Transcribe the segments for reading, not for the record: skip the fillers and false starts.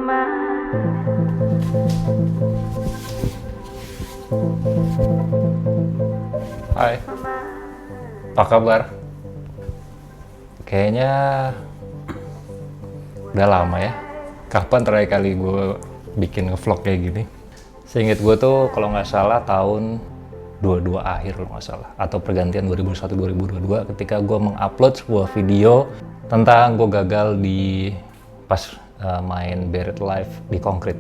Hai, apa kabar? Kayaknya udah lama ya. Kapan terakhir kali gue bikin vlog kayak gini? Seinget gue tuh kalau nggak salah tahun 22 akhir kalau nggak salah. Atau pergantian 2021-2022 ketika gue mengupload sebuah video tentang gue gagal di pas main Buried Live di Konkrit.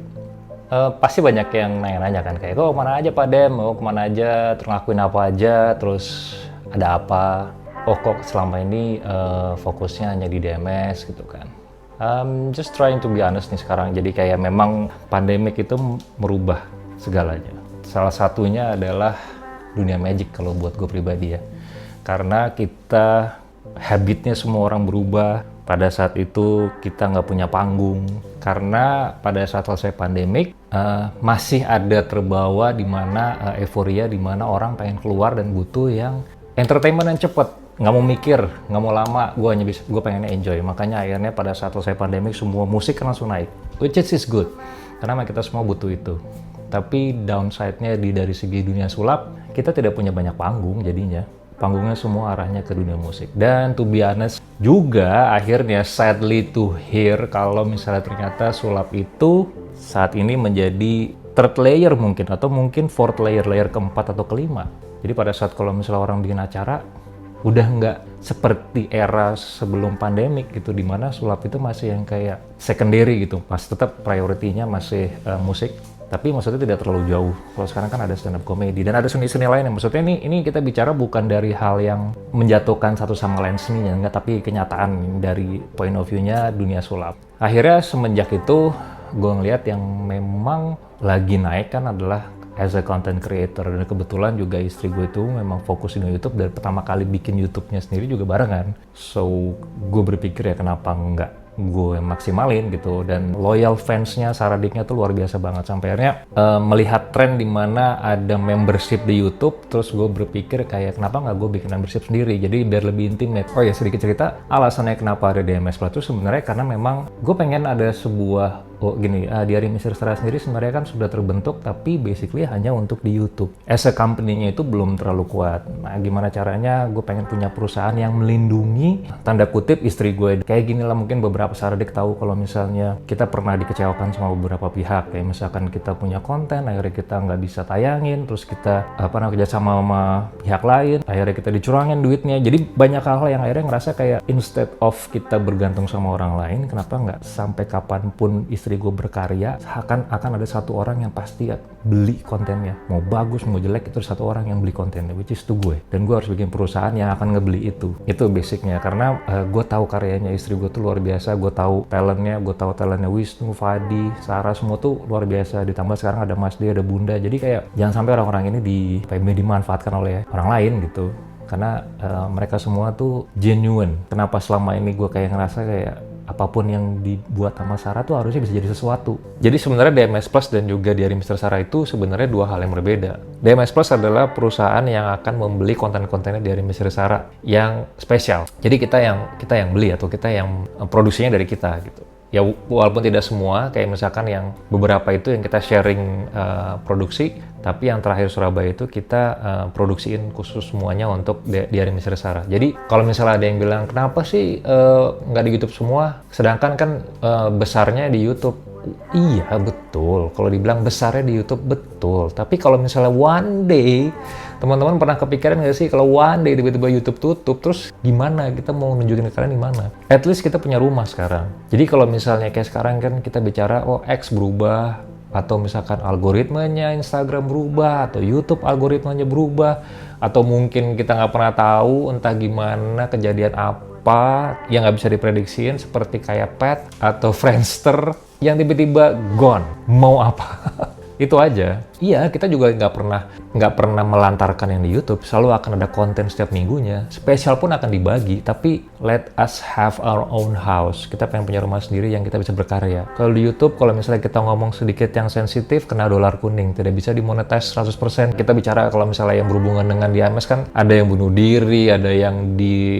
Pasti banyak yang nanya-nanya kan kayak, oh kemana aja Pak Dem, oh kemana aja, terus ngelakuin apa aja, terus ada apa, oh kok selama ini fokusnya hanya di DMS gitu kan. Just trying to be honest nih sekarang, jadi kayak memang pandemik itu merubah segalanya. Salah satunya adalah dunia magic kalau buat gue pribadi ya, karena kita habitnya semua orang berubah. Pada saat itu kita nggak punya panggung, karena pada saat selesai pandemik masih ada terbawa di mana euforia, di mana orang pengen keluar dan butuh yang entertainment yang cepet, nggak mau mikir, nggak mau lama, gue pengen enjoy. Makanya akhirnya pada saat selesai pandemik semua musik langsung naik, which is good, karena kita semua butuh itu. Tapi downside-nya dari segi dunia sulap, kita tidak punya banyak panggung jadinya. Panggungnya semua arahnya ke dunia musik. Dan to be honest juga akhirnya sadly to hear kalau misalnya ternyata sulap itu saat ini menjadi third layer mungkin, atau mungkin fourth layer keempat atau kelima. Jadi pada saat kalau misalnya orang bikin acara udah nggak seperti era sebelum pandemik gitu, dimana sulap itu masih yang kayak secondary gitu, pas tetap priority-nya masih musik. Tapi maksudnya tidak terlalu jauh. Kalau sekarang kan ada stand up comedy dan ada seni-seni lain yang maksudnya ini kita bicara bukan dari hal yang menjatuhkan satu sama lain seninya, enggak, tapi kenyataan dari point of view-nya dunia sulap. Akhirnya semenjak itu gue ngeliat yang memang lagi naik kan adalah as a content creator, dan kebetulan juga istri gue itu memang fokus di YouTube dan pertama kali bikin YouTube-nya sendiri juga barengan. So gue berpikir ya kenapa enggak gue maksimalin gitu, dan loyal fansnya Saradiknya tuh luar biasa banget sampai akhirnya melihat tren di mana ada membership di YouTube, terus gue berpikir kayak kenapa nggak gue bikin membership sendiri, jadi biar lebih intimate. Oh ya sedikit cerita alasannya kenapa ada DMS Plus itu sebenarnya karena memang gue pengen ada sebuah Diary Misteri Sara sendiri sebenarnya kan sudah terbentuk, tapi basically hanya untuk di YouTube. As a company-nya itu belum terlalu kuat. Nah, gimana caranya gue pengen punya perusahaan yang melindungi, tanda kutip, istri gue. Kayak gini lah, mungkin beberapa Saradik tahu kalau misalnya kita pernah dikecewakan sama beberapa pihak. Kayak misalkan kita punya konten, akhirnya kita nggak bisa tayangin, terus kita kerjasama sama pihak lain, akhirnya kita dicurangin duitnya. Jadi banyak hal yang akhirnya ngerasa kayak instead of kita bergantung sama orang lain, kenapa nggak sampai kapanpun istri gue berkarya, akan ada satu orang yang pasti beli kontennya, mau bagus mau jelek itu satu orang yang beli kontennya, which is to gue, dan gue harus bikin perusahaan yang akan ngebeli itu basicnya. Karena gue tahu karyanya istri gue tuh luar biasa, gue tahu talentnya Wisnu, Fadi, Sarah, semua tuh luar biasa, ditambah sekarang ada Mas D, ada Bunda, jadi kayak jangan sampai orang-orang ini dimanfaatkan oleh orang lain gitu, karena mereka semua tuh genuine. Kenapa selama ini gue kayak ngerasa kayak apapun yang dibuat sama Sarah tuh harusnya bisa jadi sesuatu. Jadi sebenarnya DMS Plus dan juga Diary Misteri Sara itu sebenarnya dua hal yang berbeda. DMS Plus adalah perusahaan yang akan membeli konten-kontennya Diary Misteri Sara yang spesial. Jadi kita yang beli atau kita yang produksinya dari kita gitu. Ya walaupun tidak semua, kayak misalkan yang beberapa itu yang kita sharing produksi, tapi yang terakhir Surabaya itu kita produksiin khusus semuanya untuk Diary Misteri Sara. Jadi kalau misalnya ada yang bilang kenapa sih nggak di YouTube semua, sedangkan kan besarnya di YouTube. Iya betul, kalau dibilang besarnya di YouTube betul, tapi kalau misalnya one day, teman-teman pernah kepikiran nggak sih kalau one day tiba-tiba YouTube tutup, terus gimana kita mau nunjukin ke kalian di mana? At least kita punya rumah sekarang. Jadi kalau misalnya kayak sekarang kan kita bicara X berubah, atau misalkan algoritmanya Instagram berubah, atau YouTube algoritmanya berubah, atau mungkin kita nggak pernah tahu entah gimana kejadian apa yang nggak bisa diprediksiin seperti kayak Pet atau Friendster yang tiba-tiba gone, mau apa? Itu aja. Iya, kita juga nggak pernah melantarkan yang di YouTube. Selalu akan ada konten setiap minggunya. Spesial pun akan dibagi. Tapi let us have our own house. Kita pengen punya rumah sendiri yang kita bisa berkarya. Kalau di YouTube, kalau misalnya kita ngomong sedikit yang sensitif, kena dolar kuning. Tidak bisa dimonetize 100%. Kita bicara kalau misalnya yang berhubungan dengan DMS kan, ada yang bunuh diri, ada yang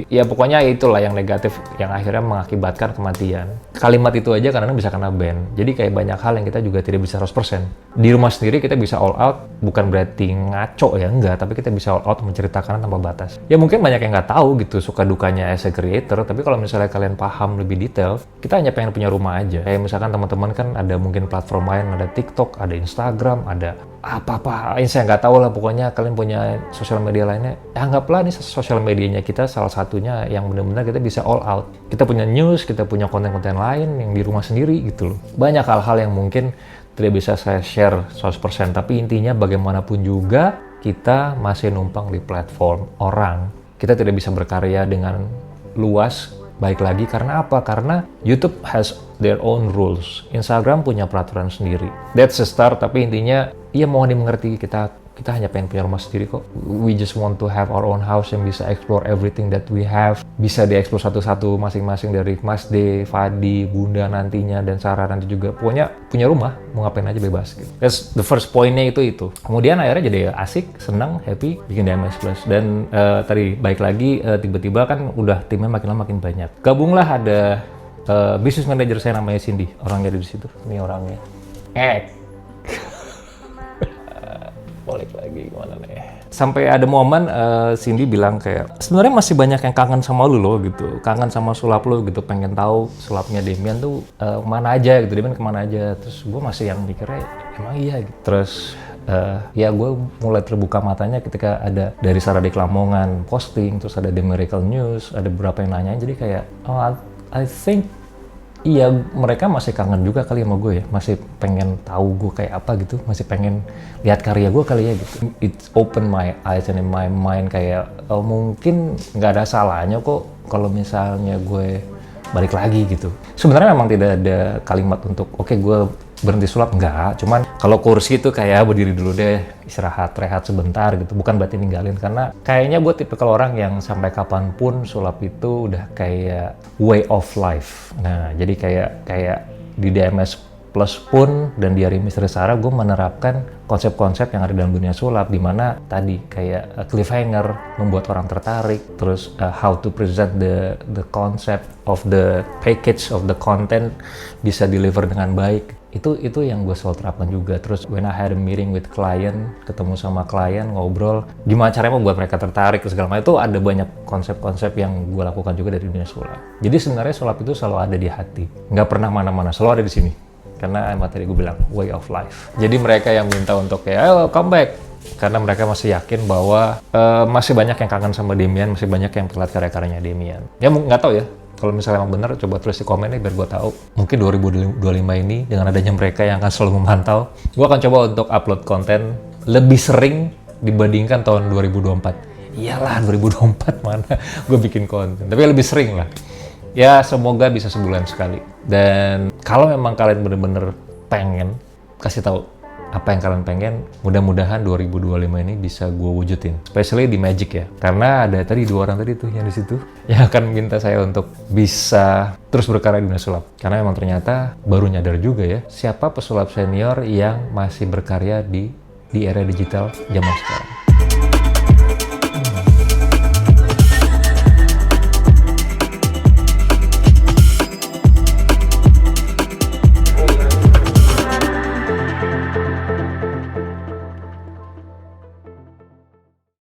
ya pokoknya itulah yang negatif, yang akhirnya mengakibatkan kematian. Kalimat itu aja kadang-kadang bisa kena ban. Jadi kayak banyak hal yang kita juga tidak bisa 100%. Di rumah sendiri kita bisa all out, bukan berarti ngaco ya, enggak, tapi kita bisa all out menceritakan tanpa batas. Ya mungkin banyak yang nggak tahu gitu suka dukanya as a creator, tapi kalau misalnya kalian paham lebih detail, kita hanya pengen punya rumah aja. Kayak misalkan teman-teman kan ada mungkin platform lain, ada TikTok, ada Instagram, ada apa-apa, saya nggak tahu lah, pokoknya kalian punya sosial media lainnya, ya anggaplah ini sosial medianya kita salah satunya yang benar-benar kita bisa all out. Kita punya news, kita punya konten-konten lain yang di rumah sendiri gitu loh. Banyak hal-hal yang mungkin tidak bisa saya share 100%, tapi intinya bagaimanapun juga kita masih numpang di platform orang. Kita tidak bisa berkarya dengan luas, baik lagi karena apa? Karena YouTube has their own rules. Instagram punya peraturan sendiri. That's a start, tapi intinya ya mohon dimengerti, kita hanya pengen punya rumah sendiri kok. We just want to have our own house yang bisa explore everything that we have. Bisa dieksplor satu-satu masing-masing dari Mas D, Fadi, Bunda nantinya, dan Sarah nanti juga. Pokoknya punya rumah, mau ngapain aja bebas gitu. That's the first point-nya itu. Kemudian akhirnya jadi asik, senang, happy, bikin DMS Plus. Dan tadi baik lagi, tiba-tiba kan udah timnya makin lama makin banyak. Gabunglah ada business manager saya namanya Cindy. Orangnya ada di situ. Ini orangnya. Balik lagi gimana nih, sampai ada momen Cindy bilang kayak sebenarnya masih banyak yang kangen sama lu loh gitu, kangen sama sulap lu gitu, pengen tahu sulapnya Demian tuh mana aja gitu, Demian kemana aja. Terus gue masih yang mikirnya emang iya gitu. Terus ya gue mulai terbuka matanya ketika ada dari Sarah Dik Lamongan posting, terus ada The Miracle News, ada beberapa yang nanya, jadi kayak oh I think iya, mereka masih kangen juga kali sama gue ya, masih pengen tahu gue kayak apa gitu, masih pengen lihat karya gue kali ya gitu. It's open my eyes and my mind, kayak mungkin nggak ada salahnya kok kalau misalnya gue balik lagi gitu. Sebenarnya memang tidak ada kalimat untuk oke, gue berhenti sulap, enggak. Cuman kalau kursi itu kayak berdiri dulu deh, istirahat, rehat sebentar gitu. Bukan berarti ninggalin, karena kayaknya gue tipikal orang yang sampai kapanpun sulap itu udah kayak way of life. Nah, jadi kayak di DMS Plus pun dan di Hari Misteri Sarah, gue menerapkan konsep-konsep yang ada dalam dunia sulap, di mana tadi kayak cliffhanger, membuat orang tertarik, terus how to present the concept of the package of the content bisa deliver dengan baik. Itu yang gue selalu terapkan juga. Terus when I had a meeting with client, ketemu sama klien, ngobrol gimana caranya membuat mereka tertarik segala macam, itu ada banyak konsep-konsep yang gue lakukan juga dari dunia sulap. Jadi sebenarnya sulap itu selalu ada di hati, nggak pernah mana-mana, selalu ada di sini. Karena emang tadi gue bilang way of life. Jadi mereka yang minta untuk kayak ayo come back, karena mereka masih yakin bahwa masih banyak yang kangen sama Demian, masih banyak yang lihat karya-karyanya Demian. Ya nggak tahu ya, kalau misalnya emang benar, coba tulis di komen nih biar gue tahu. Mungkin 2025 ini dengan adanya mereka yang akan selalu memantau, gue akan coba untuk upload konten lebih sering dibandingkan tahun 2024. Iyalah 2024 mana gue bikin konten, tapi lebih sering lah. Ya semoga bisa sebulan sekali. Dan kalau memang kalian bener-bener pengen, kasih tahu apa yang kalian pengen, mudah-mudahan 2025 ini bisa gue wujudin. Especially di Magic ya. Karena ada tadi 2 orang tadi tuh yang di situ yang akan minta saya untuk bisa terus berkarya di dunia sulap. Karena memang ternyata baru nyadar juga ya, siapa pesulap senior yang masih berkarya di era digital zaman sekarang.